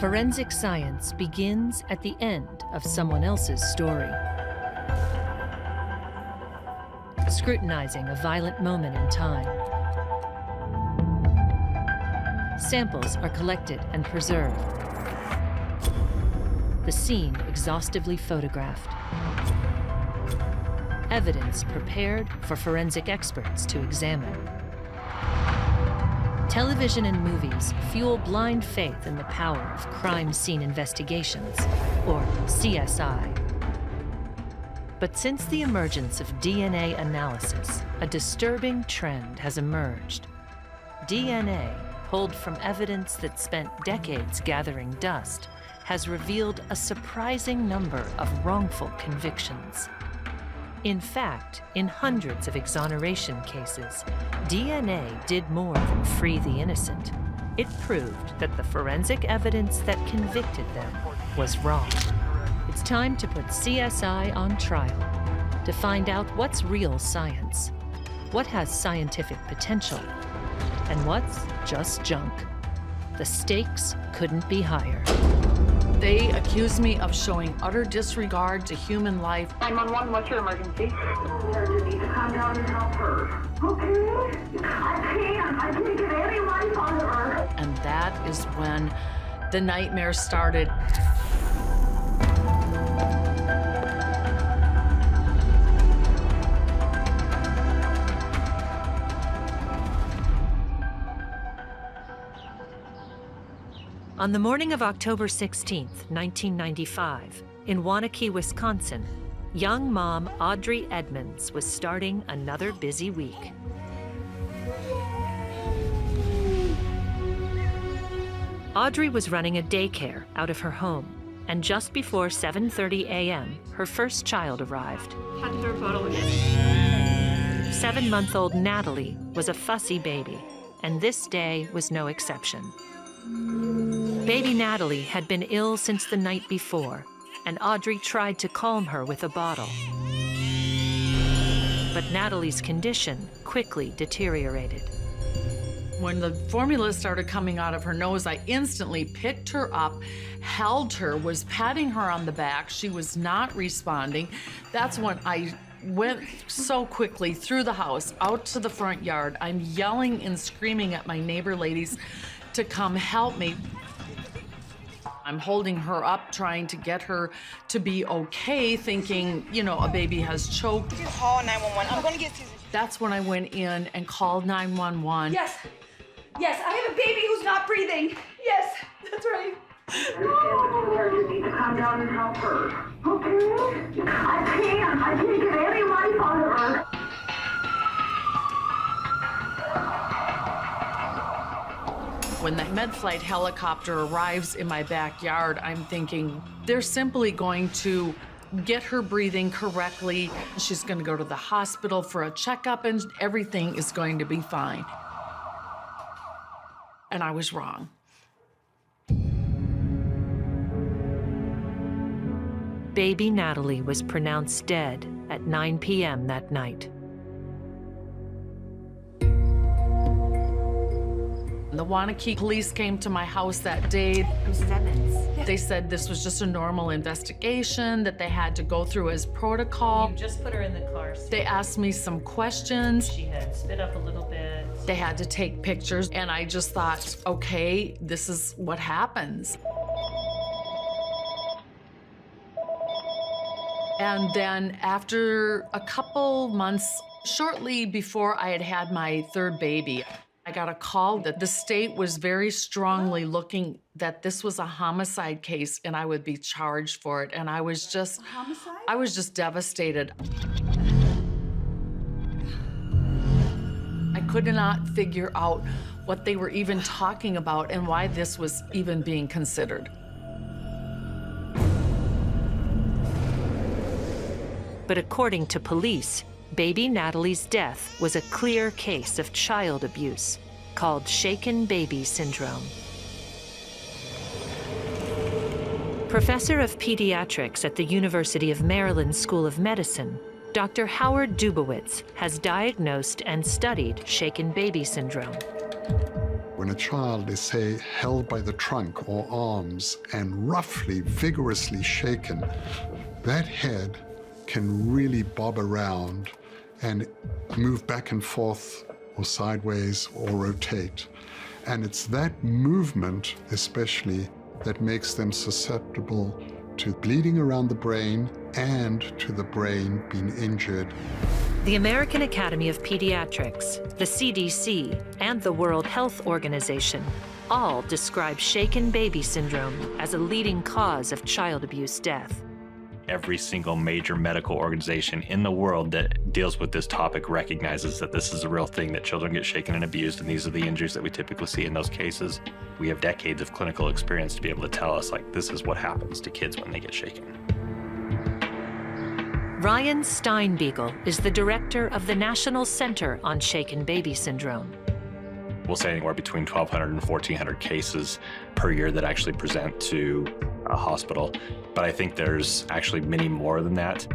Forensic science begins at the end of someone else's story. Scrutinizing a violent moment in time. Samples are collected and preserved. The scene exhaustively photographed. Evidence prepared for forensic experts to examine. Television and movies fuel blind faith in the power of crime scene investigations, or CSI. But since the emergence of DNA analysis, a disturbing trend has emerged. DNA, pulled from evidence that spent decades gathering dust, has revealed a surprising number of wrongful convictions. In fact, in hundreds of exoneration cases, DNA did more than free the innocent. It proved that the forensic evidence that convicted them was wrong. It's time to put CSI on trial to find out what's real science, what has scientific potential, and what's just junk. The stakes couldn't be higher. They accuse me of showing utter disregard to human life. 911, what's your emergency? You need to come down and help her. Okay? I can't get any life out of her. And that is when the nightmare started. On the morning of October 16, 1995, in Waunakee, Wisconsin, young mom Audrey Edmunds was starting another busy week. Audrey was running a daycare out of her home, and just before 7:30 a.m., her first child arrived. 7-month-old Natalie was a fussy baby, and this day was no exception. Baby Natalie had been ill since the night before, and Audrey tried to calm her with a bottle. But Natalie's condition quickly deteriorated. When the formula started coming out of her nose, I instantly picked her up, held her, was patting her on the back. She was not responding. That's when I went so quickly through the house, out to the front yard. I'm yelling and screaming at my neighbor ladies to come help me. I'm holding her up, trying to get her to be okay, thinking, you know, a baby has choked. Call 911. I'm going to get Susan. That's when I went in and called 911. Yes. Yes, I have a baby who's not breathing. Yes, that's right. You need to come down and help her. Okay? I can't get any life out of her. When the med-flight helicopter arrives in my backyard, I'm thinking they're simply going to get her breathing correctly. She's going to go to the hospital for a checkup and everything is going to be fine. And I was wrong. Baby Natalie was pronounced dead at 9 p.m. that night. The Waunakee police came to my house that day. Mrs. Edmunds. They said this was just a normal investigation, that they had to go through as protocol. You just put her in the car. They asked me some questions. She had spit up a little bit. They had to take pictures, and I just thought, okay, this is what happens. And then after a couple months, shortly before I had had my third baby, I got a call that the state was very strongly looking that this was a homicide case and I would be charged for it. And I was just, Homicide? I was just devastated. I could not figure out what they were even talking about and why this was even being considered. But according to police, baby Natalie's death was a clear case of child abuse called shaken baby syndrome. Professor of pediatrics at the University of Maryland School of Medicine, Dr. Howard Dubowitz has diagnosed and studied shaken baby syndrome. when a child is, say, held by the trunk or arms and roughly, vigorously shaken, that head can really bob around and move back and forth or sideways or rotate. And it's that movement, especially, that makes them susceptible to bleeding around the brain and to the brain being injured. The American Academy of Pediatrics, the CDC, and the World Health Organization all describe shaken baby syndrome as a leading cause of child abuse death. Every single major medical organization in the world that deals with this topic recognizes that this is a real thing, that children get shaken and abused, and these are the injuries that we typically see in those cases. We have decades of clinical experience to be able to tell us, like, this is what happens to kids when they get shaken. Ryan Steinbeagle is the director of the National Center on Shaken Baby Syndrome. We'll say anywhere between 1,200 and 1,400 cases per year that actually present to a hospital. But I think there's actually many more than that.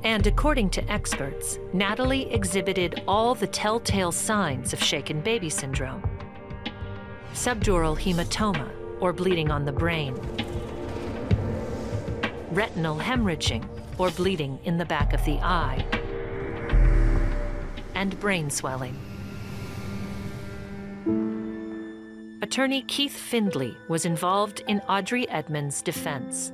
And according to experts, Natalie exhibited all the telltale signs of shaken baby syndrome. Subdural hematoma, or bleeding on the brain. Retinal hemorrhaging, or bleeding in the back of the eye. And brain swelling. Attorney Keith Findley was involved in Audrey Edmunds' defense.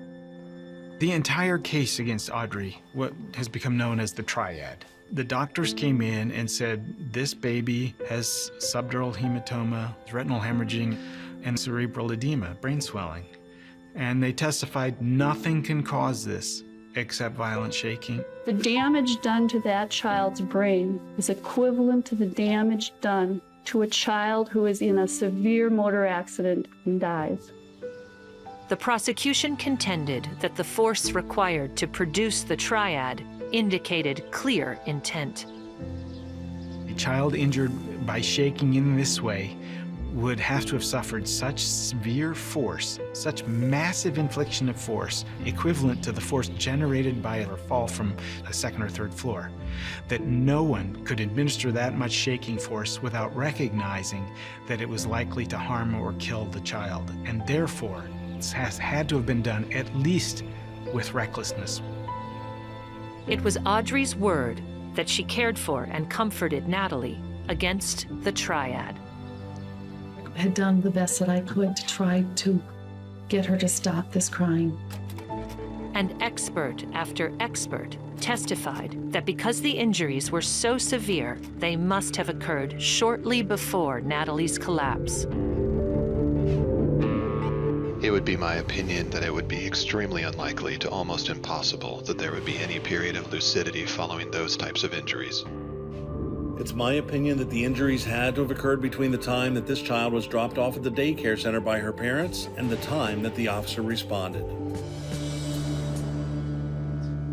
The entire case against Audrey, what has become known as the triad. The doctors came in and said, this baby has subdural hematoma, retinal hemorrhaging, and cerebral edema, brain swelling. And they testified nothing can cause this except violent shaking. The damage done to that child's brain is equivalent to the damage done to a child who is in a severe motor accident and dies. The prosecution contended that the force required to produce the triad indicated clear intent. A child injured by shaking in this way would have to have suffered such severe force, such massive infliction of force, equivalent to the force generated by a fall from a second or third floor, that no one could administer that much shaking force without recognizing that it was likely to harm or kill the child. And therefore, it has had to have been done at least with recklessness. It was Audrey's word that she cared for and comforted Natalie against the triad. Had done the best that I could to try to get her to stop this crying. And expert after expert testified that because the injuries were so severe, they must have occurred shortly before Natalie's collapse. It would be my opinion that it would be extremely unlikely to almost impossible that there would be any period of lucidity following those types of injuries. It's my opinion that the injuries had to have occurred between the time that this child was dropped off at the daycare center by her parents and the time that the officer responded.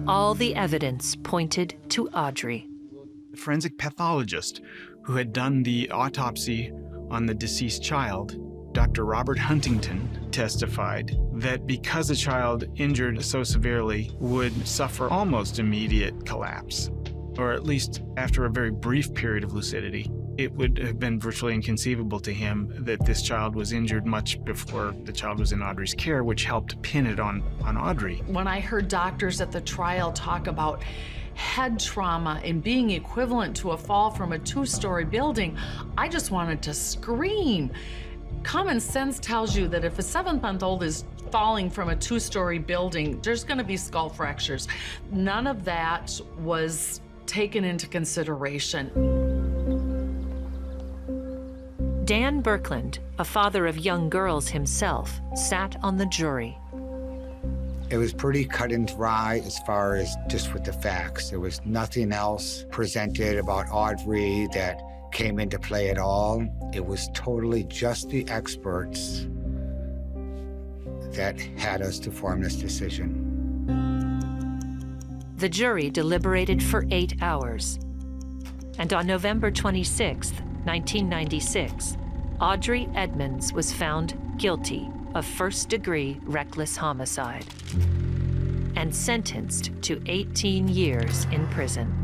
All the evidence pointed to Audrey. The forensic pathologist who had done the autopsy on the deceased child, Dr. Robert Huntington, testified that because a child injured so severely would suffer almost immediate collapse, or at least after a very brief period of lucidity, it would have been virtually inconceivable to him that this child was injured much before the child was in Audrey's care, which helped pin it on Audrey. When I heard doctors at the trial talk about head trauma and being equivalent to a fall from a 2-story building, I just wanted to scream. Common sense tells you that if a 7-month-old is falling from a 2-story building, there's gonna be skull fractures. None of that was taken into consideration. Dan Birkland, a father of young girls himself, sat on the jury. It was pretty cut and dry as far as just with the facts. There was nothing else presented about Audrey that came into play at all. It was totally just the experts that had us to form this decision. The jury deliberated for 8 hours. And on November 26, 1996, Audrey Edmunds was found guilty of first-degree reckless homicide and sentenced to 18 years in prison.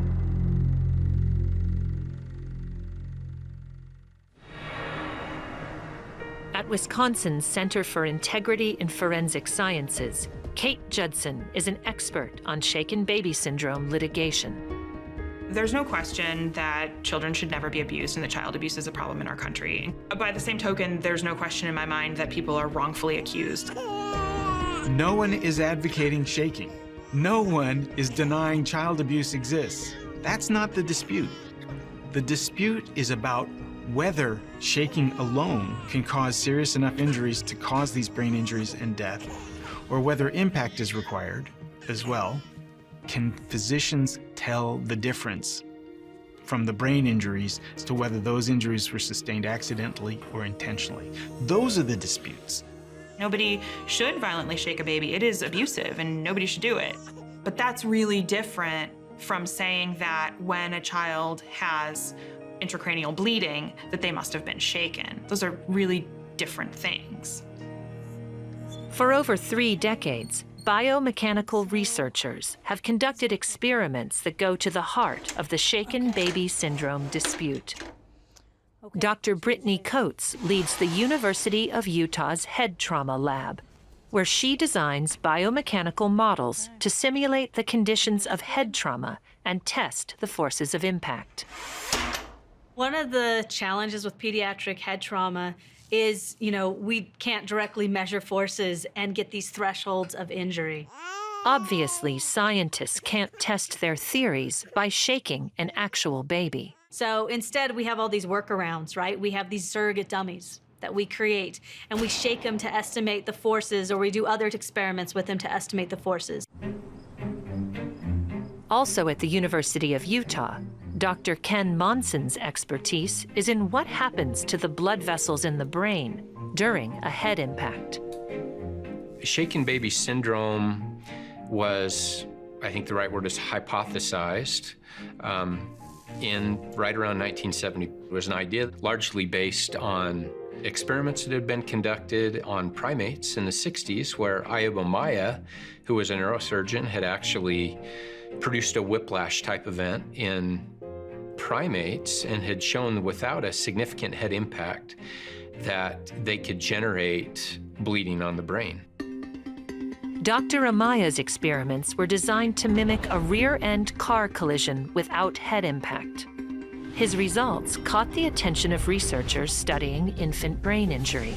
At Wisconsin's Center for Integrity in Forensic Sciences, Kate Judson is an expert on shaken baby syndrome litigation. There's no question that children should never be abused and that child abuse is a problem in our country. By the same token, there's no question in my mind that people are wrongfully accused. No one is advocating shaking. No one is denying child abuse exists. That's not the dispute. The dispute is about whether shaking alone can cause serious enough injuries to cause these brain injuries and death, or whether impact is required as well. Can physicians tell the difference from the brain injuries as to whether those injuries were sustained accidentally or intentionally? Those are the disputes. Nobody should violently shake a baby. It is abusive and nobody should do it. But that's really different from saying that when a child has intracranial bleeding, that they must have been shaken. Those are really different things. For over 3 decades, biomechanical researchers have conducted experiments that go to the heart of the shaken baby syndrome dispute. Dr. Brittany Coates leads the University of Utah's Head Trauma Lab, where she designs biomechanical models to simulate the conditions of head trauma and test the forces of impact. One of the challenges with pediatric head trauma is, we can't directly measure forces and get these thresholds of injury. Obviously, scientists can't test their theories by shaking an actual baby. So instead, we have all these workarounds, right? We have these surrogate dummies that we create, and we shake them to estimate the forces, or we do other experiments with them to estimate the forces. Also at the University of Utah, Dr. Ken Monson's expertise is in what happens to the blood vessels in the brain during a head impact. Shaken baby syndrome was, I think the right word is hypothesized, in right around 1970. It was an idea largely based on experiments that had been conducted on primates in the 60s, where Ayuba Maya, who was a neurosurgeon, had actually produced a whiplash-type event in primates and had shown without a significant head impact that they could generate bleeding on the brain. Dr. Amaya's experiments were designed to mimic a rear-end car collision without head impact. His results caught the attention of researchers studying infant brain injury.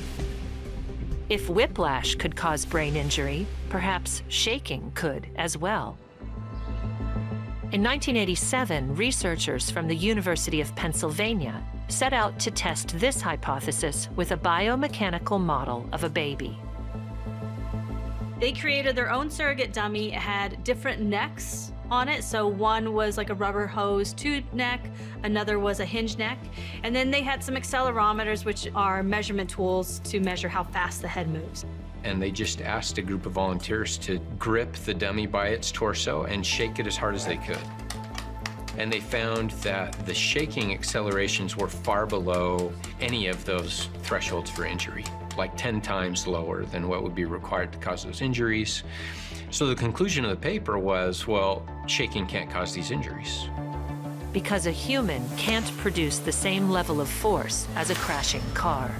If whiplash could cause brain injury, perhaps shaking could as well. In 1987, researchers from the University of Pennsylvania set out to test this hypothesis with a biomechanical model of a baby. They created their own surrogate dummy. It had different necks on it. So one was like a rubber hose tube neck, another was a hinge neck, and then they had some accelerometers, which are measurement tools to measure how fast the head moves. And they just asked a group of volunteers to grip the dummy by its torso and shake it as hard as they could. And they found that the shaking accelerations were far below any of those thresholds for injury, like 10 times lower than what would be required to cause those injuries. So the conclusion of the paper was, well, shaking can't cause these injuries. Because a human can't produce the same level of force as a crashing car.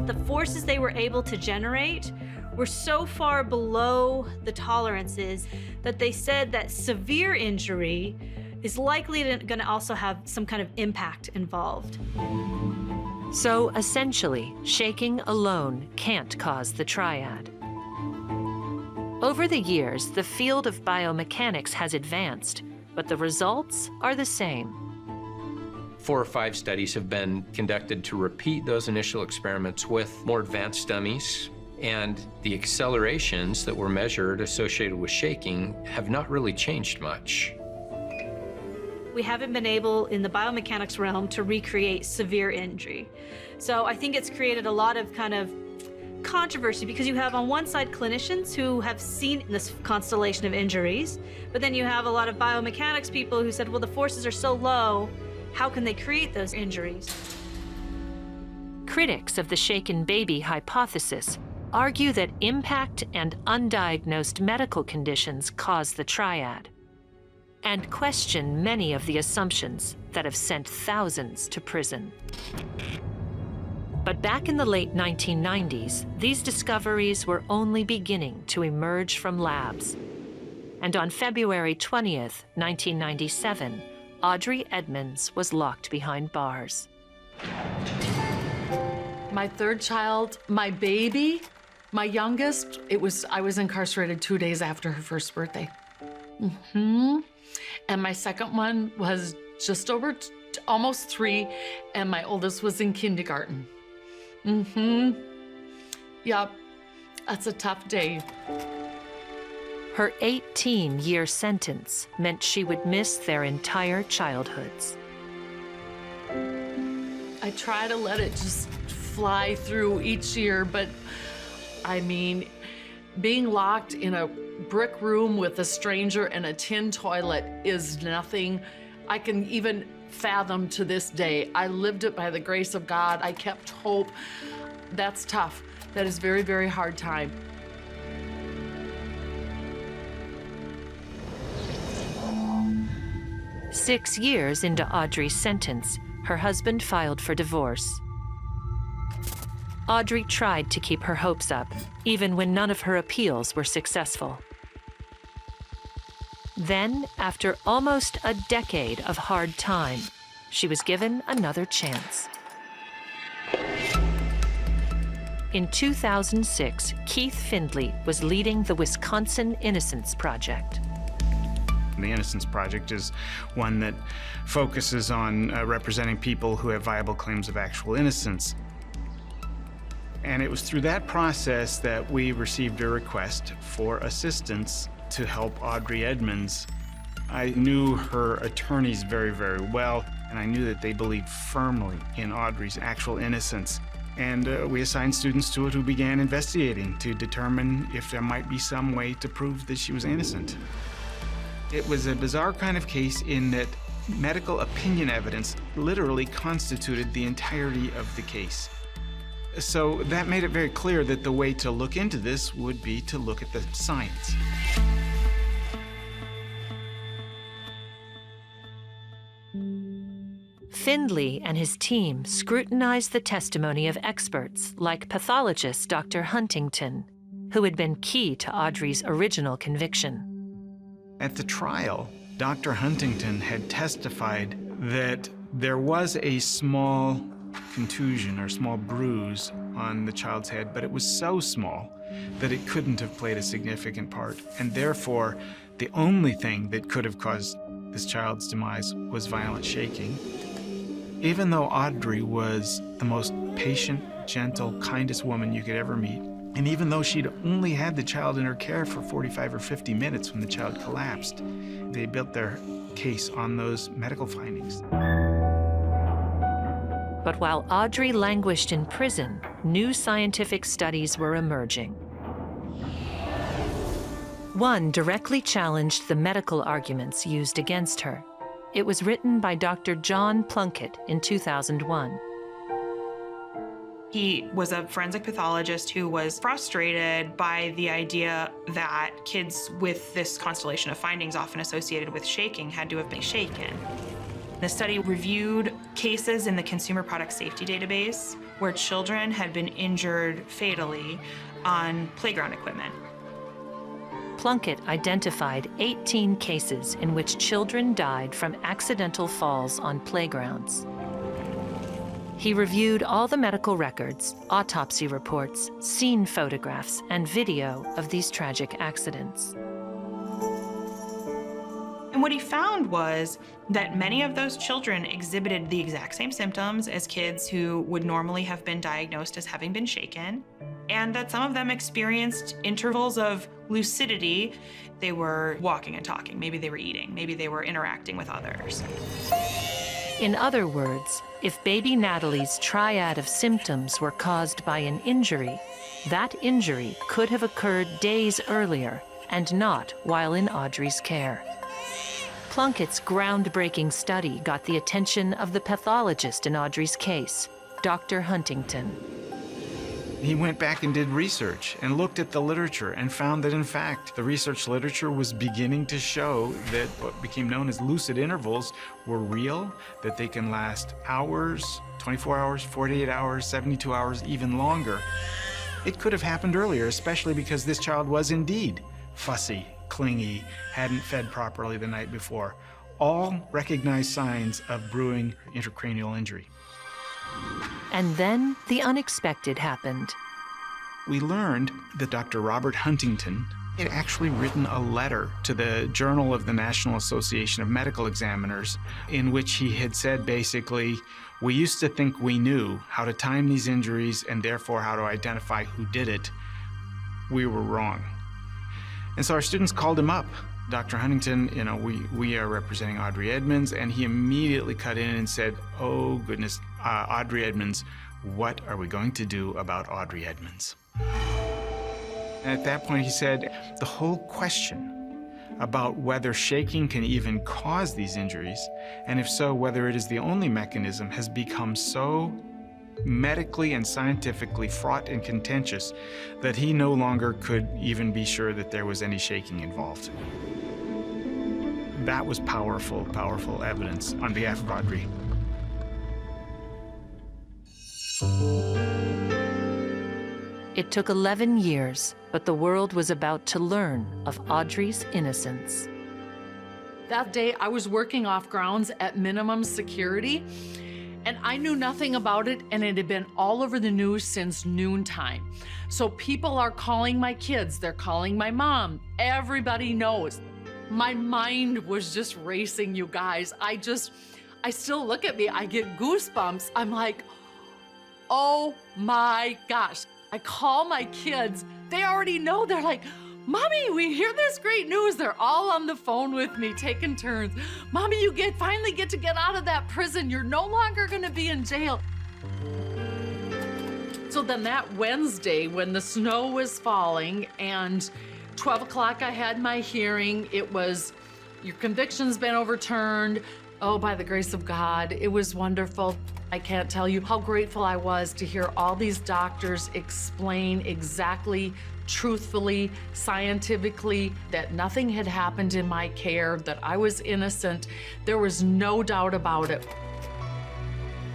The forces they were able to generate were so far below the tolerances that they said that severe injury is likely going to also have some kind of impact involved. So essentially, shaking alone can't cause the triad. Over the years, the field of biomechanics has advanced, but the results are the same. 4 or 5 studies have been conducted to repeat those initial experiments with more advanced dummies, and the accelerations that were measured associated with shaking have not really changed much. We haven't been able in the biomechanics realm to recreate severe injury. So I think it's created a lot of kind of controversy because you have on one side clinicians who have seen this constellation of injuries, but then you have a lot of biomechanics people who said, well, the forces are so low, how can they create those injuries? Critics of the shaken baby hypothesis argue that impact and undiagnosed medical conditions cause the triad, and question many of the assumptions that have sent thousands to prison. But back in the late 1990s, these discoveries were only beginning to emerge from labs. And on February 20th, 1997, Audrey Edmunds was locked behind bars. My third child, my baby, my youngest, I was incarcerated 2 days after her first birthday. And my second one was just over almost 3, and my oldest was in kindergarten. Yep, that's a tough day. Her 18-year sentence meant she would miss their entire childhoods. I try to let it just fly through each year, but I mean, being locked in a brick room with a stranger and a tin toilet is nothing I can even fathom to this day. I lived it by the grace of God. I kept hope. That's tough. That is very, very hard time. Six years into Audrey's sentence, her husband filed for divorce. Audrey tried to keep her hopes up, even when none of her appeals were successful. Then, after almost a decade of hard time, she was given another chance. In 2006, Keith Findley was leading the Wisconsin Innocence Project. The Innocence Project is one that focuses on representing people who have viable claims of actual innocence. And it was through that process that we received a request for assistance to help Audrey Edmunds. I knew her attorneys very, very well, and I knew that they believed firmly in Audrey's actual innocence. And we assigned students to it who began investigating to determine if there might be some way to prove that she was innocent. It was a bizarre kind of case in that medical opinion evidence literally constituted the entirety of the case. So that made it very clear that the way to look into this would be to look at the science. Findley and his team scrutinized the testimony of experts like pathologist Dr. Huntington, who had been key to Audrey's original conviction. At the trial, Dr. Huntington had testified that there was a small contusion or small bruise on the child's head, but it was so small that it couldn't have played a significant part. And therefore, the only thing that could have caused this child's demise was violent shaking. Even though Audrey was the most patient, gentle, kindest woman you could ever meet, and even though she'd only had the child in her care for 45 or 50 minutes when the child collapsed, they built their case on those medical findings. But while Audrey languished in prison, new scientific studies were emerging. One directly challenged the medical arguments used against her. It was written by Dr. John Plunkett in 2001. He was a forensic pathologist who was frustrated by the idea that kids with this constellation of findings, often associated with shaking, had to have been shaken. The study reviewed cases in the Consumer Product Safety Database where children had been injured fatally on playground equipment. Plunkett identified 18 cases in which children died from accidental falls on playgrounds. He reviewed all the medical records, autopsy reports, scene photographs, and video of these tragic accidents. And what he found was that many of those children exhibited the exact same symptoms as kids who would normally have been diagnosed as having been shaken, and that some of them experienced intervals of lucidity. They were walking and talking, maybe they were eating, maybe they were interacting with others. In other words, if baby Natalie's triad of symptoms were caused by an injury, that injury could have occurred days earlier and not while in Audrey's care. Plunkett's groundbreaking study got the attention of the pathologist in Audrey's case, Dr. Huntington. He went back and did research and looked at the literature and found that, in fact, the research literature was beginning to show that what became known as lucid intervals were real, that they can last hours, 24 hours, 48 hours, 72 hours, even longer. It could have happened earlier, especially because this child was indeed fussy, clingy, hadn't fed properly the night before. All recognized signs of brewing intracranial injury. And then the unexpected happened. We learned that Dr. Robert Huntington had actually written a letter to the Journal of the National Association of Medical Examiners in which he had said basically, we used to think we knew how to time these injuries and therefore how to identify who did it. We were wrong. And so our students called him up. Dr. Huntington, we are representing Audrey Edmunds, and he immediately cut in and said, oh goodness, Audrey Edmunds, what are we going to do about Audrey Edmunds? And at that point he said, the whole question about whether shaking can even cause these injuries, and if so, whether it is the only mechanism, has become so medically and scientifically fraught and contentious that he no longer could even be sure that there was any shaking involved. That was powerful, powerful evidence on behalf of Audrey. It took 11 years, but the world was about to learn of Audrey's innocence. That day, I was working off grounds at minimum security, and I knew nothing about it, and it had been all over the news since noontime. So people are calling my kids, they're calling my mom, everybody knows. My mind was just racing, you guys. I still look at me, I get goosebumps. I'm like, oh my gosh. I call my kids, they already know, they're like, Mommy, we hear this great news. They're all on the phone with me, taking turns. Mommy, you finally get to get out of that prison. You're no longer gonna be in jail. So then that Wednesday, when the snow was falling and 12 o'clock I had my hearing, it was, your conviction's been overturned. Oh, by the grace of God, it was wonderful. I can't tell you how grateful I was to hear all these doctors explain exactly, truthfully, scientifically, that nothing had happened in my care, that I was innocent. There was no doubt about it.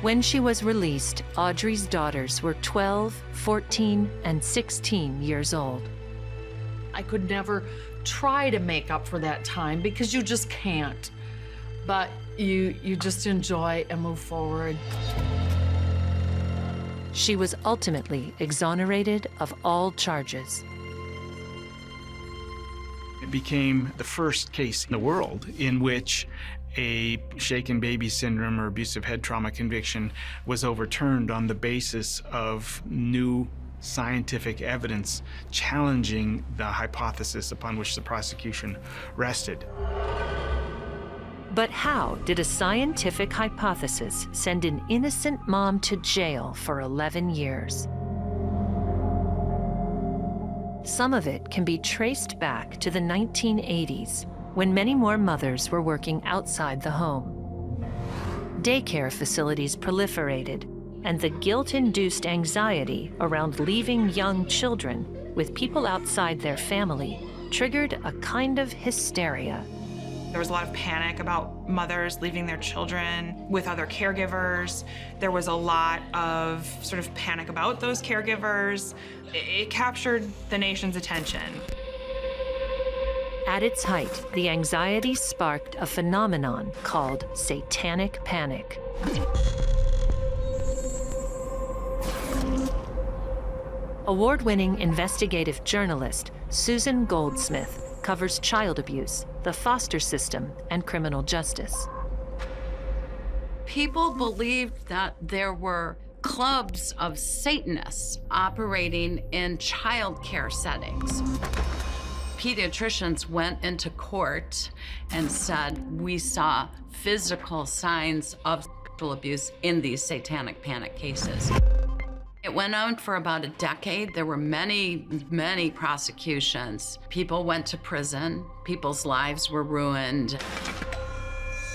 When she was released, Audrey's daughters were 12, 14, and 16 years old. I could never try to make up for that time because you just can't. But you just enjoy and move forward. She was ultimately exonerated of all charges. It became the first case in the world in which a shaken baby syndrome or abusive head trauma conviction was overturned on the basis of new scientific evidence challenging the hypothesis upon which the prosecution rested. But how did a scientific hypothesis send an innocent mom to jail for 11 years? Some of it can be traced back to the 1980s, when many more mothers were working outside the home. Daycare facilities proliferated, and the guilt-induced anxiety around leaving young children with people outside their family triggered a kind of hysteria. There was a lot of panic about mothers leaving their children with other caregivers. There was a lot of sort of panic about those caregivers. It captured the nation's attention. At its height, the anxiety sparked a phenomenon called satanic panic. Award-winning investigative journalist Susan Goldsmith covers child abuse, the foster system, and criminal justice. People believed that there were clubs of Satanists operating in child care settings. Pediatricians went into court and said, we saw physical signs of sexual abuse in these satanic panic cases. It went on for about a decade. There were many, many prosecutions. People went to prison. People's lives were ruined.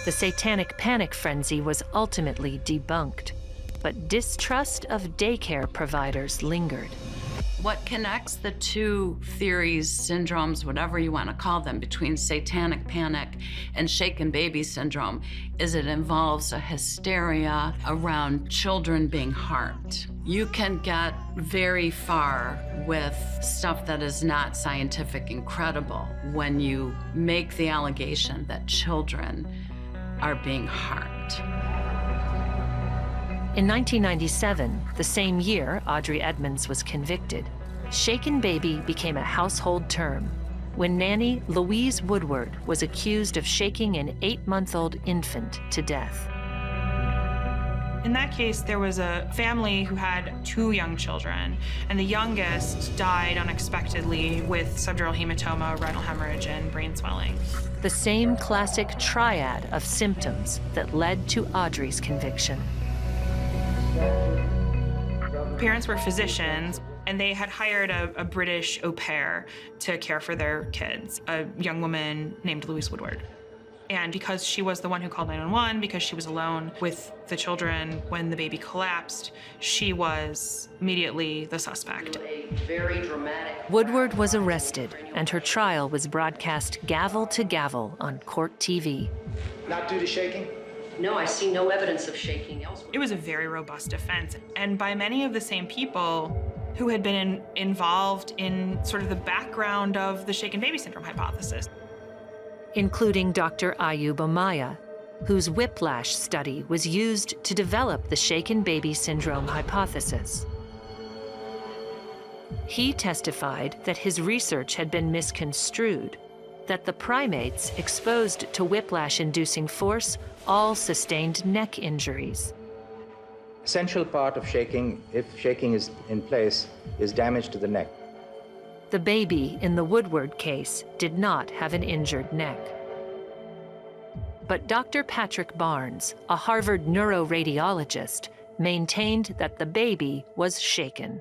The satanic panic frenzy was ultimately debunked. But distrust of daycare providers lingered. What connects the two theories, syndromes, whatever you want to call them, between satanic panic and shaken baby syndrome is it involves a hysteria around children being harmed. You can get very far with stuff that is not scientific and credible when you make the allegation that children are being harmed. In 1997, the same year Audrey Edmunds was convicted, shaken baby became a household term when nanny Louise Woodward was accused of shaking an 8-month-old infant to death. In that case, there was a family who had 2 young children, and the youngest died unexpectedly with subdural hematoma, retinal hemorrhage, and brain swelling. The same classic triad of symptoms that led to Audrey's conviction. Parents were physicians, and they had hired a British au pair to care for their kids, a young woman named Louise Woodward. And because she was the one who called 911, because she was alone with the children when the baby collapsed, she was immediately the suspect. Very dramatic. Woodward was arrested, and her trial was broadcast gavel to gavel on court TV. Not due to shaking? No, I see no evidence of shaking elsewhere. It was a very robust defense, and by many of the same people who had been involved in sort of the background of the shaken baby syndrome hypothesis. Including Dr. Ayub Amaya, whose whiplash study was used to develop the shaken baby syndrome hypothesis. He testified that his research had been misconstrued, that the primates exposed to whiplash-inducing force all sustained neck injuries. Essential part of shaking, if shaking is in place, is damage to the neck. The baby in the Woodward case did not have an injured neck. But Dr. Patrick Barnes, a Harvard neuroradiologist, maintained that the baby was shaken.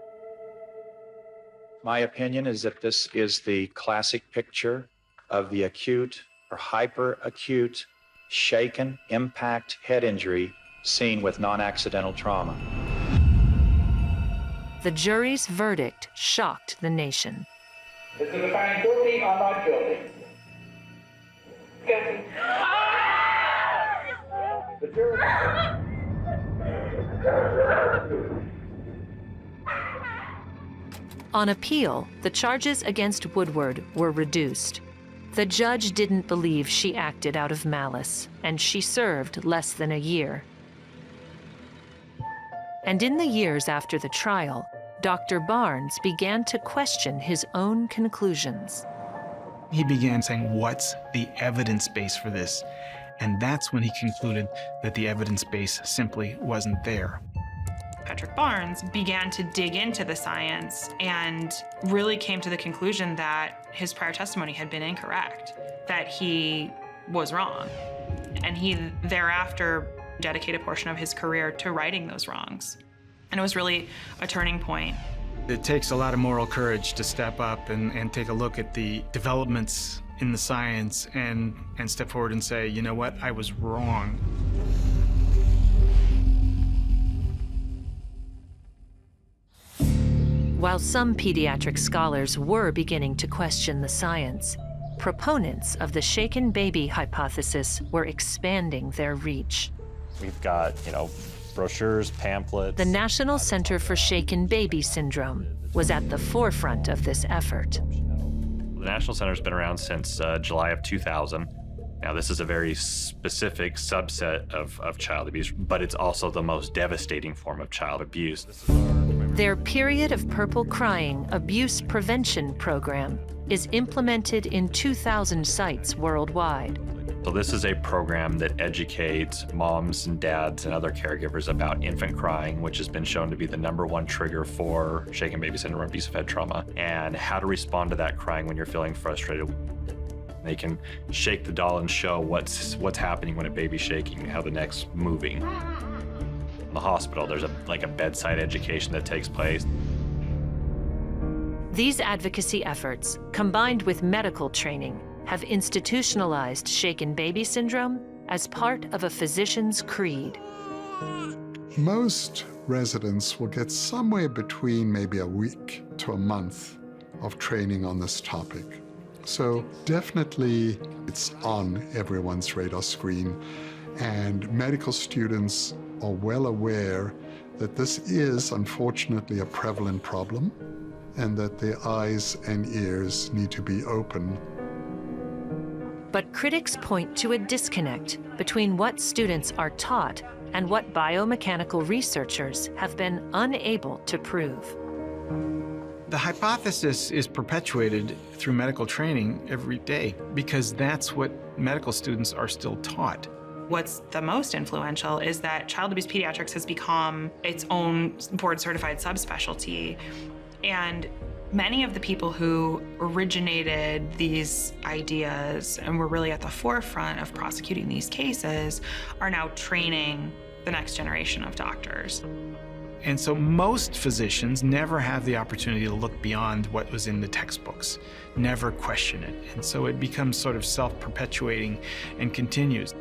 My opinion is that this is the classic picture of the acute or hyperacute shaken impact head injury seen with non-accidental trauma. The jury's verdict shocked the nation. Is the defendant guilty or not guilty? Guilty. The jury. On appeal, the charges against Woodward were reduced. The judge didn't believe she acted out of malice, and she served less than a year. And in the years after the trial, Dr. Barnes began to question his own conclusions. He began saying, what's the evidence base for this? And that's when he concluded that the evidence base simply wasn't there. Patrick Barnes began to dig into the science and really came to the conclusion that his prior testimony had been incorrect, that he was wrong. And he thereafter dedicated a portion of his career to righting those wrongs. And it was really a turning point. It takes a lot of moral courage to step up and take a look at the developments in the science and step forward and say, you know what, I was wrong. While some pediatric scholars were beginning to question the science, proponents of the shaken baby hypothesis were expanding their reach. We've got, brochures, pamphlets. The National Center for Shaken Baby Syndrome was at the forefront of this effort. The National Center's been around since July of 2000. Now, this is a very specific subset of child abuse, but it's also the most devastating form of child abuse. Their Period of Purple Crying abuse prevention program is implemented in 2,000 sites worldwide. So this is a program that educates moms and dads and other caregivers about infant crying, which has been shown to be the #1 trigger for shaken baby syndrome or abusive head trauma, and how to respond to that crying when you're feeling frustrated. They can shake the doll and show what's happening when a baby's shaking, how the neck's moving. In the hospital, there's a bedside education that takes place. These advocacy efforts, combined with medical training, have institutionalized shaken baby syndrome as part of a physician's creed. Most residents will get somewhere between maybe a week to a month of training on this topic. So definitely it's on everyone's radar screen, and medical students are well aware that this is unfortunately a prevalent problem and that their eyes and ears need to be open. But critics point to a disconnect between what students are taught and what biomechanical researchers have been unable to prove. The hypothesis is perpetuated through medical training every day because that's what medical students are still taught. What's the most influential is that child abuse pediatrics has become its own board-certified subspecialty. And many of the people who originated these ideas and were really at the forefront of prosecuting these cases are now training the next generation of doctors. And so most physicians never have the opportunity to look beyond what was in the textbooks, never question it. And so it becomes sort of self-perpetuating and continues.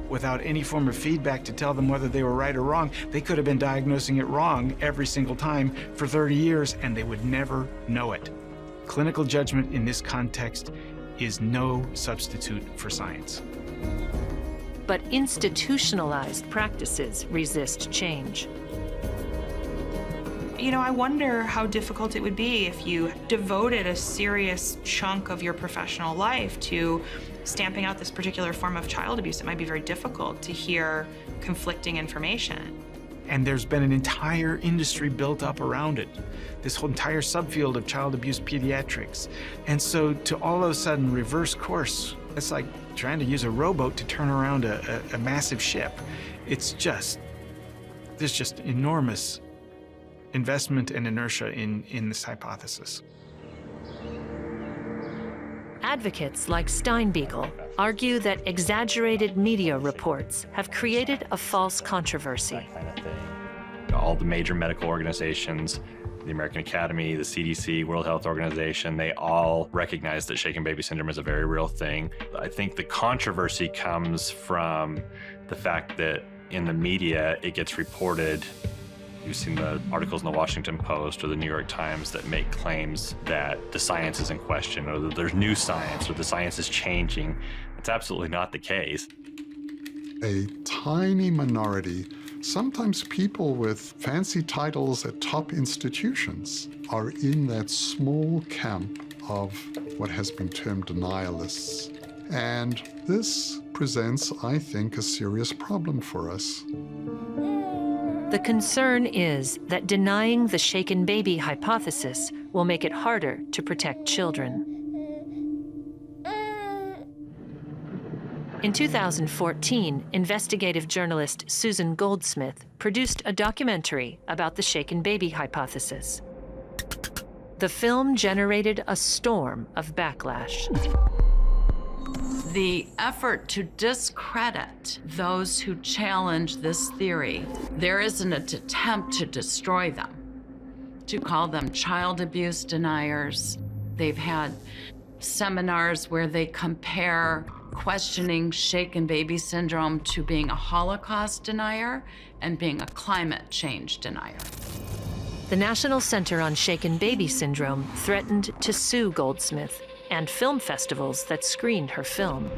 Without any form of feedback to tell them whether they were right or wrong, they could have been diagnosing it wrong every single time for 30 years, and they would never know it. Clinical judgment in this context is no substitute for science. But institutionalized practices resist change. You know, I wonder how difficult it would be if you devoted a serious chunk of your professional life to stamping out this particular form of child abuse. It might be very difficult to hear conflicting information. And there's been an entire industry built up around it, this whole entire subfield of child abuse pediatrics. And so to all of a sudden reverse course, it's like trying to use a rowboat to turn around a massive ship. It's just, there's just enormous investment and inertia in this hypothesis. Advocates like Steinbeagle argue that exaggerated media reports have created a false controversy. All the major medical organizations, the American Academy, the CDC, World Health Organization, they all recognize that shaken baby syndrome is a very real thing. I think the controversy comes from the fact that in the media, it gets reported. You've seen the articles in the Washington Post or the New York Times that make claims that the science is in question, or that there's new science, or the science is changing. It's absolutely not the case. A tiny minority, sometimes people with fancy titles at top institutions, are in that small camp of what has been termed denialists. And this presents, I think, a serious problem for us. The concern is that denying the shaken baby hypothesis will make it harder to protect children. In 2014, investigative journalist Susan Goldsmith produced a documentary about the shaken baby hypothesis. The film generated a storm of backlash. The effort to discredit those who challenge this theory, there is an attempt to destroy them, to call them child abuse deniers. They've had seminars where they compare questioning shaken baby syndrome to being a Holocaust denier and being a climate change denier. The National Center on Shaken Baby Syndrome threatened to sue Goldsmith and film festivals that screened her film.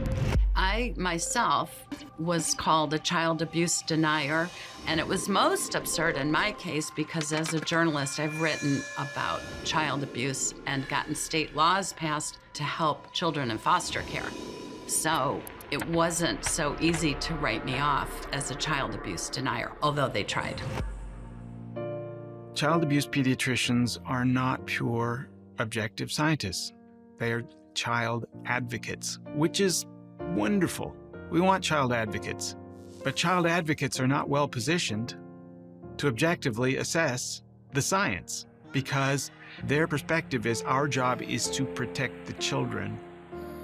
I myself was called a child abuse denier, and it was most absurd in my case because as a journalist, I've written about child abuse and gotten state laws passed to help children in foster care. So it wasn't so easy to write me off as a child abuse denier, although they tried. Child abuse pediatricians are not pure objective scientists. They are child advocates, which is wonderful. We want child advocates, but child advocates are not well positioned to objectively assess the science because their perspective is our job is to protect the children.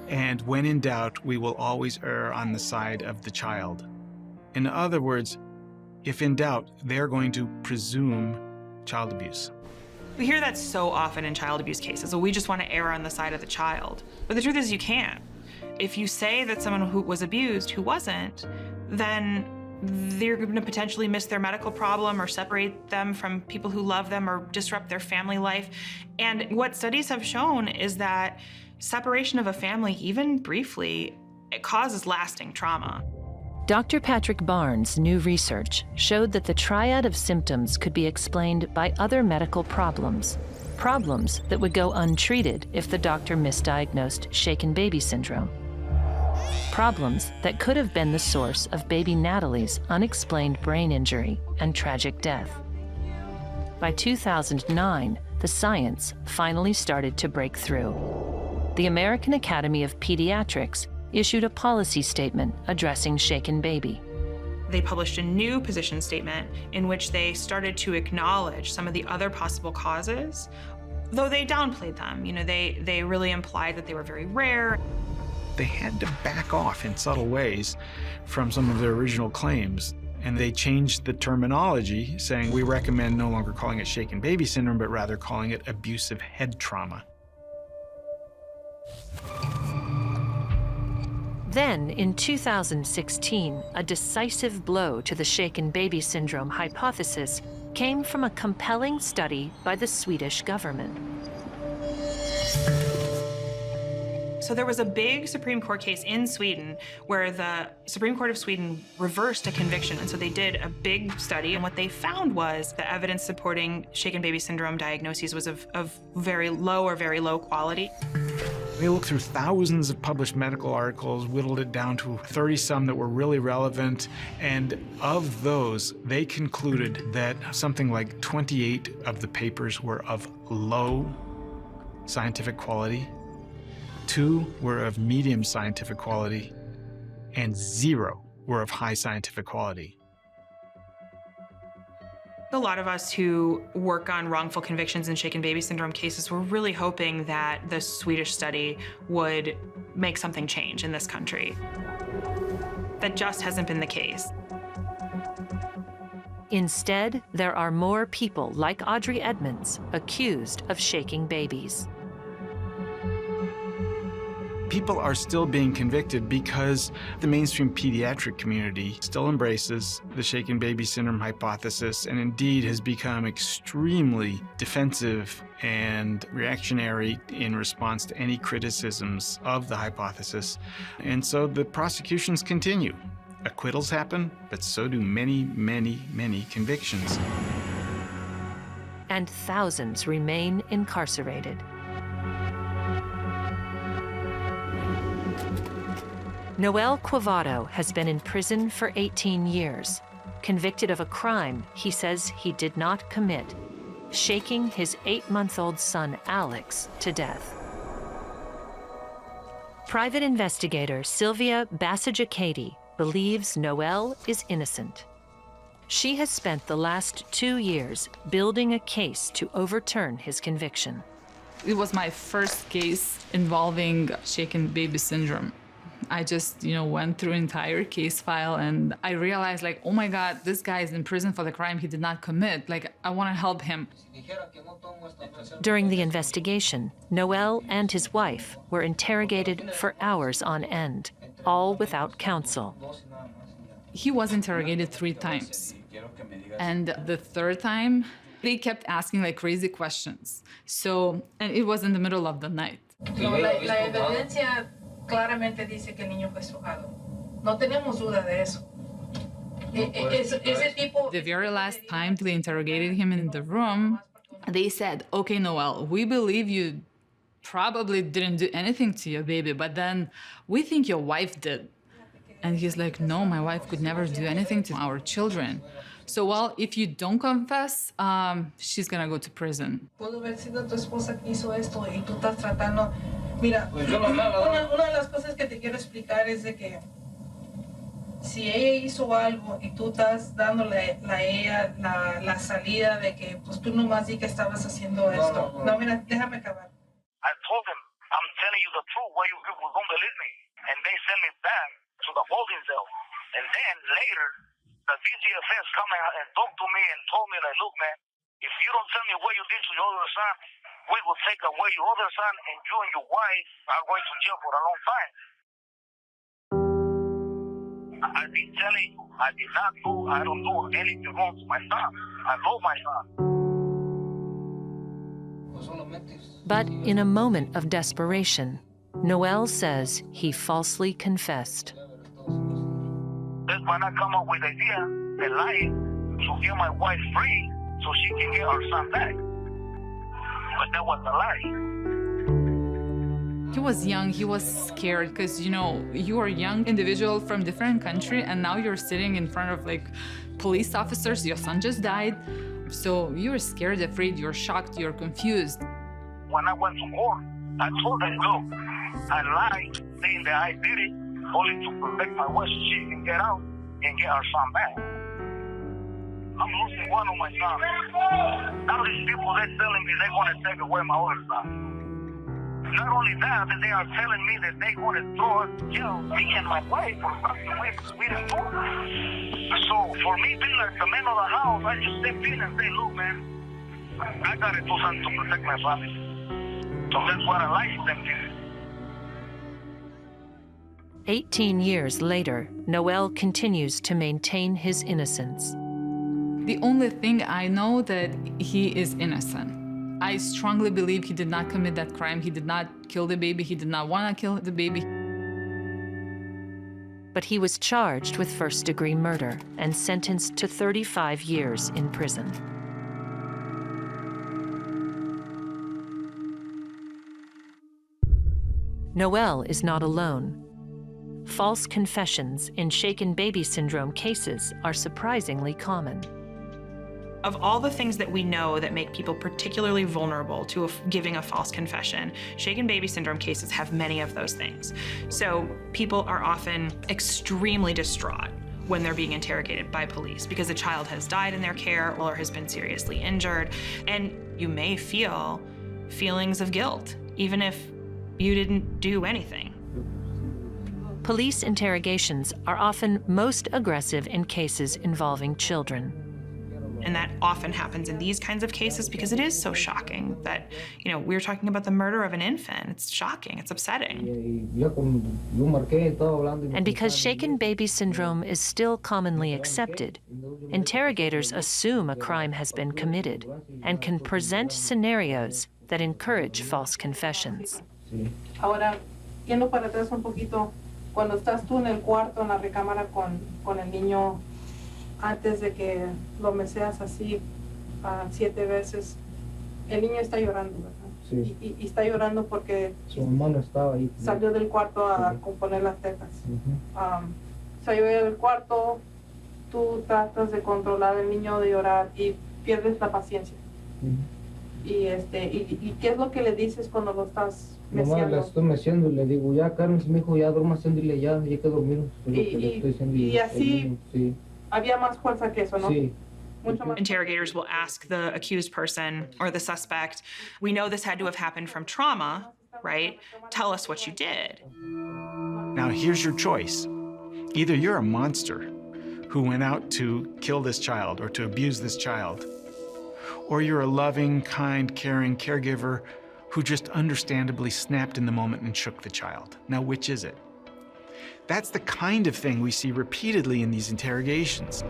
And when in doubt, we will always err on the side of the child. In other words, if in doubt, they're going to presume child abuse. We hear that so often in child abuse cases. So we just want to err on the side of the child. But the truth is you can't. If you say that someone who was abused who wasn't, then they're going to potentially miss their medical problem or separate them from people who love them or disrupt their family life. And what studies have shown is that separation of a family, even briefly, it causes lasting trauma. Dr. Patrick Barnes' new research showed that the triad of symptoms could be explained by other medical problems that would go untreated if the doctor misdiagnosed shaken baby syndrome. Problems that could have been the source of baby Natalie's unexplained brain injury and tragic death. By 2009, the science finally started to break through. The American Academy of Pediatrics issued a policy statement addressing shaken baby. They published a new position statement in which they started to acknowledge some of the other possible causes, though they downplayed them. They really implied that they were very rare. They had to back off in subtle ways from some of their original claims. And they changed the terminology, saying we recommend no longer calling it shaken baby syndrome, but rather calling it abusive head trauma. Then, in 2016, a decisive blow to the shaken baby syndrome hypothesis came from a compelling study by the Swedish government. So there was a big Supreme Court case in Sweden where the Supreme Court of Sweden reversed a conviction. And so they did a big study, and what they found was the evidence supporting shaken baby syndrome diagnoses was of very low or very low quality. They looked through thousands of published medical articles, whittled it down to 30-some that were really relevant, and of those, they concluded that something like 28 of the papers were of low scientific quality, 2 were of medium scientific quality, and 0 were of high scientific quality. A lot of us who work on wrongful convictions in shaken baby syndrome cases were really hoping that the Swedish study would make something change in this country. That just hasn't been the case. Instead, there are more people like Audrey Edmunds accused of shaking babies. People are still being convicted because the mainstream pediatric community still embraces the shaken baby syndrome hypothesis and indeed has become extremely defensive and reactionary in response to any criticisms of the hypothesis. And so the prosecutions continue. Acquittals happen, but so do many, many, many convictions. And thousands remain incarcerated. Noel Quavado has been in prison for 18 years, convicted of a crime he says he did not commit, shaking his 8-month-old son, Alex, to death. Private investigator Sylvia Bassagicati believes Noel is innocent. She has spent the last 2 years building a case to overturn his conviction. It was my first case involving shaken baby syndrome. I just, went through entire case file and I realized like, oh my God, this guy is in prison for the crime he did not commit. Like, I want to help him. During the investigation, Noel and his wife were interrogated for hours on end, all without counsel. He was interrogated 3 times. And the 3rd time, they kept asking like crazy questions. And it was in the middle of the night. Claramente dice que el niño fue estrujado. No tenemos duda de eso. Ese tipo... The very last time they interrogated him in the room, they said, okay, Noel, we believe you probably didn't do anything to your baby, but then we think your wife did. And he's like, no, my wife could never do anything to our children. So, well, if you don't confess, she's gonna go to prison. Pudo haber sido tu esposa que hizo esto y tú estás tratando... Mira, una de las cosas que te quiero explicar es de que si ella hizo algo y tú estás dándole a ella la salida de que pues tú nomás di que estabas haciendo esto. No, mira, déjame acabar. I told them, I'm telling you the truth, why you people don't believe me? And they sent me back to the holding cell. And then later, the DCFS come and talked to me and told me like, look, man, if you don't tell me what you did to your other son, we will take away your other son, and you and your wife are going to jail for a long time. I've been telling you I did not do, I don't do anything wrong to my son. I love my son. But in a moment of desperation, Noel says he falsely confessed. That's when I come up with the idea, the lie, to get my wife free so she can get our son back. But that was a lie. He was young, he was scared because, you know, you are a young individual from different country and now you're sitting in front of like police officers, your son just died. So you're scared, afraid, you're shocked, you're confused. When I went to court, I told them, look, I lied saying that I did it only to protect my wife so she can get out and get our son back. I'm losing one of my sons. Now these people, they're telling me they want to take away my other son. Not only that, they are telling me that they want to throw jail me and my wife for something we didn't do. So for me being like the man of the house, I just step in and say, look, man, I got to do something to protect my family. So that's what I like them to. 18 years later, Noel continues to maintain his innocence. The only thing I know that he is innocent. I strongly believe he did not commit that crime. He did not kill the baby. He did not want to kill the baby. But he was charged with first-degree murder and sentenced to 35 years in prison. Noel is not alone. False confessions in shaken baby syndrome cases are surprisingly common. Of all the things that we know that make people particularly vulnerable to giving a false confession, shaken baby syndrome cases have many of those things. So people are often extremely distraught when they're being interrogated by police because a child has died in their care or has been seriously injured. And you may feel feelings of guilt, even if you didn't do anything. Police interrogations are often most aggressive in cases involving children. And that often happens in these kinds of cases because it is so shocking that, you know, we're talking about the murder of an infant. It's shocking, it's upsetting. And because shaken baby syndrome is still commonly accepted, interrogators assume a crime has been committed and can present scenarios that encourage false confessions. Ahora, yendo para atrás un poquito, cuando estás tú en el cuarto, en la recámara con el niño, antes de que lo meseas así 7 veces, el niño está llorando, ¿verdad? Sí. Y está llorando porque su mamá no estaba ahí. Salió del cuarto a componer las tetas. Salió del cuarto, tú tratas de controlar al niño de llorar y pierdes la paciencia. Y ¿qué es lo que le dices cuando lo estás meciendo? Nomás le estoy meciendo y le digo, ya cálmese, mi hijo, ya duerma haciéndole, ya que dormido. Y así sí. Había más fuerza que eso, ¿no? Sí. Interrogators will ask the accused person or the suspect, we know this had to have happened from trauma, right? Tell us what you did. Now here's your choice. Either you're a monster who went out to kill this child or to abuse this child, or you're a loving, kind, caring caregiver who just understandably snapped in the moment and shook the child. Now, which is it? That's the kind of thing we see repeatedly in these interrogations.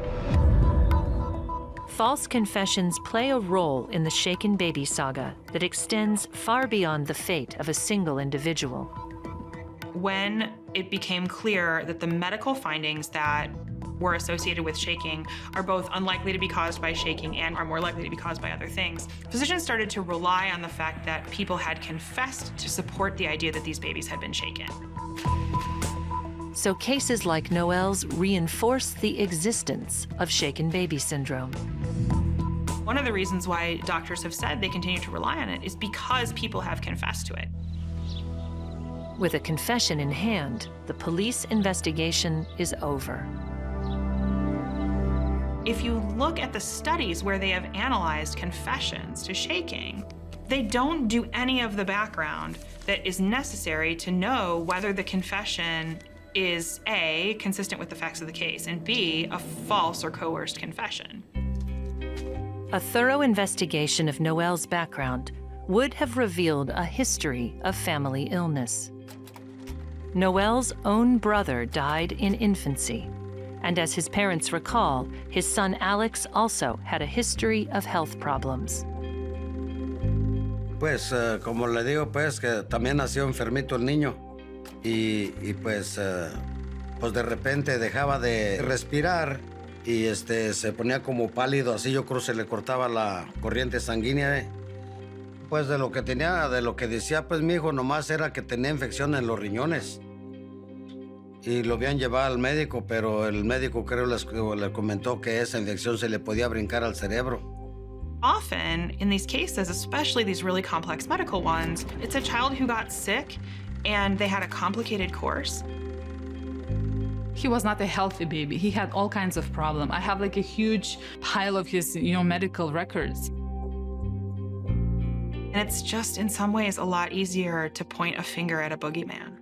False confessions play a role in the shaken baby saga that extends far beyond the fate of a single individual. When it became clear that the medical findings that were associated with shaking are both unlikely to be caused by shaking and are more likely to be caused by other things, physicians started to rely on the fact that people had confessed to support the idea that these babies had been shaken. So cases like Noel's reinforce the existence of shaken baby syndrome. One of the reasons why doctors have said they continue to rely on it is because people have confessed to it. With a confession in hand, the police investigation is over. If you look at the studies where they have analyzed confessions to shaking, they don't do any of the background that is necessary to know whether the confession is A, consistent with the facts of the case, and B, a false or coerced confession. A thorough investigation of Noel's background would have revealed a history of family illness. Noel's own brother died in infancy, And as his parents recall, his son Alex also had a history of health problems. Pues, como le digo, pues, que también nació enfermito el niño. Y pues, pues de repente dejaba de respirar y se ponía como pálido, así yo creo se le cortaba la corriente sanguínea. Pues de lo que tenía, de lo que decía, pues mi hijo nomás era que tenía infección en los riñones. Y lo habían llevado al médico, pero el médico creo le comentó que esa infección se le podía brincar al cerebro. Often, in these cases, especially these really complex medical ones, it's a child who got sick and they had a complicated course. He was not a healthy baby. He had all kinds of problems. I have like a huge pile of his, medical records. And it's just, in some ways, a lot easier to point a finger at a boogeyman.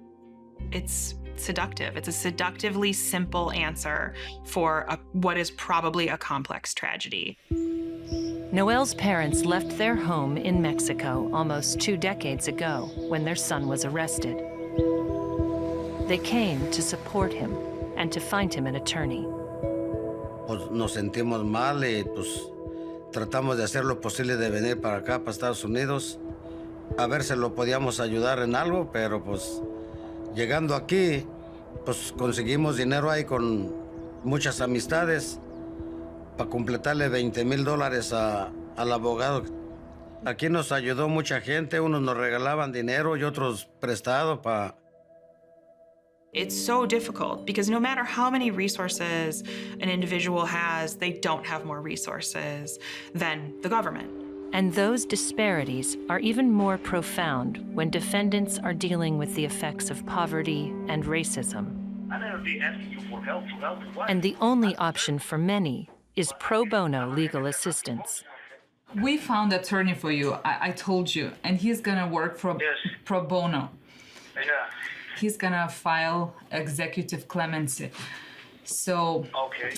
It's seductive. It's a seductively simple answer for what is probably a complex tragedy. Noelle's parents left their home in Mexico almost 2 decades ago when their son was arrested. They came to support him and to find him an attorney. Pues nos sentimos mal y pues tratamos de hacer lo posible de venir para acá, para Estados Unidos, a ver si lo podíamos ayudar en algo, pero pues llegando aquí, pues conseguimos dinero ahí con muchas amistades para completarle $20,000 al abogado. Aquí nos ayudó mucha gente, unos nos regalaban dinero y otros prestado para... It's so difficult because no matter how many resources an individual has, they don't have more resources than the government. And those disparities are even more profound when defendants are dealing with the effects of poverty and racism. I never be asking you for help to help. Why? And the only option for many is pro bono legal assistance. We found an attorney for you, I told you, and he's gonna work for pro bono. Yeah. He's gonna file executive clemency. So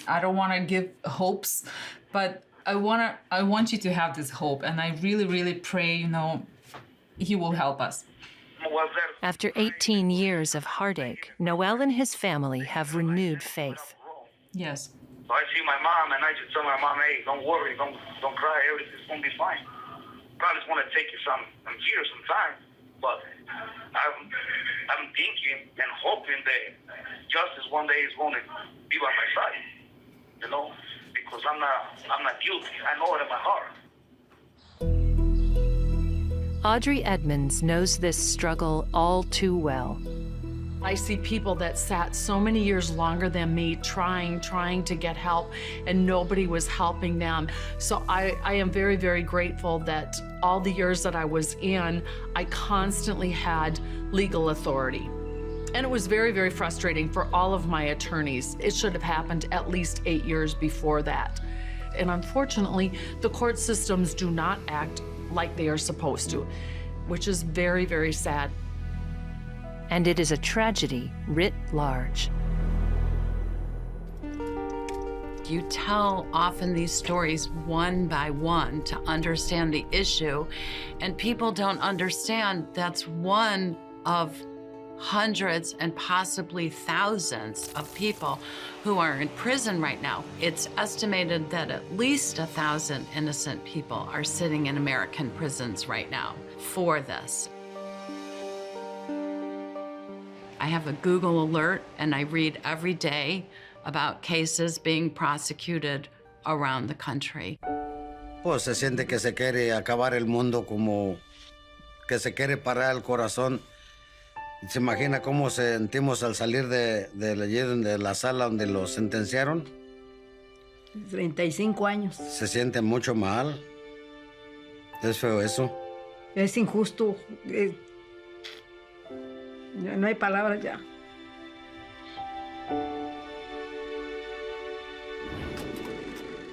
I don't wanna give hopes, but I want you to have this hope, and I really, really pray, he will help us. After 18 years of heartache, Noelle and his family have renewed faith. Yes. So I see my mom and I just tell my mom, hey, don't worry, don't cry, everything's gonna be fine. Probably it's gonna take you some years, some time, but I'm thinking and hoping that justice one day is gonna be by my side, because I'm not guilty. I know it in my heart. Audrey Edmunds knows this struggle all too well. I see people that sat so many years longer than me trying to get help, and nobody was helping them. So I am very, very grateful that all the years that I was in, I constantly had legal authority. And it was very, very frustrating for all of my attorneys. It should have happened at least 8 years before that. And unfortunately, the court systems do not act like they are supposed to, which is very, very sad. And it is a tragedy writ large. You tell often these stories one by one to understand the issue, and people don't understand that's one of hundreds and possibly thousands of people who are in prison right now. It's estimated that at least 1,000 innocent people are sitting in American prisons right now for this. I have a Google alert, and I read every day about cases being prosecuted around the country. Pues se siente que se quiere acabar el mundo, como que se quiere parar el corazón. ¿Se imagina cómo sentimos al salir de la sala donde lo sentenciaron? 35 años. Se siente mucho mal. Es feo eso. Es injusto. No hay palabras ya.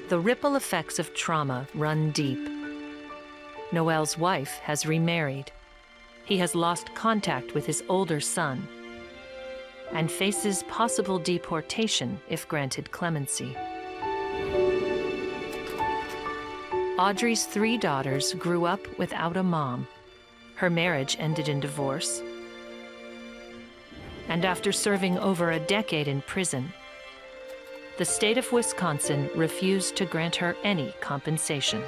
The ripple effects of trauma run deep. Noelle's wife has remarried. He has lost contact with his older son and faces possible deportation if granted clemency. Audrey's 3 daughters grew up without a mom. Her marriage ended in divorce. And after serving over a decade in prison, the state of Wisconsin refused to grant her any compensation.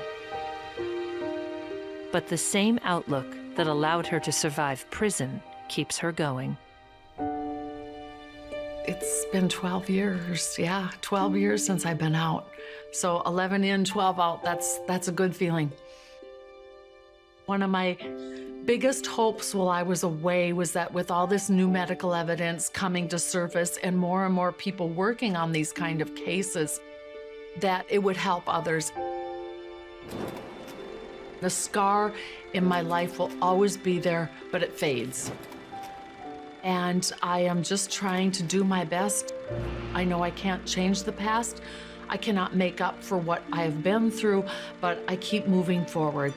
But the same outlook that allowed her to survive prison keeps her going. It's been 12 years, 12 years since I've been out. So 11 in, 12 out, that's a good feeling. One of my biggest hopes while I was away was that with all this new medical evidence coming to surface and more people working on these kind of cases, that it would help others. The scar in my life will always be there, but it fades. And I am just trying to do my best. I know I can't change the past. I cannot make up for what I have been through, but I keep moving forward.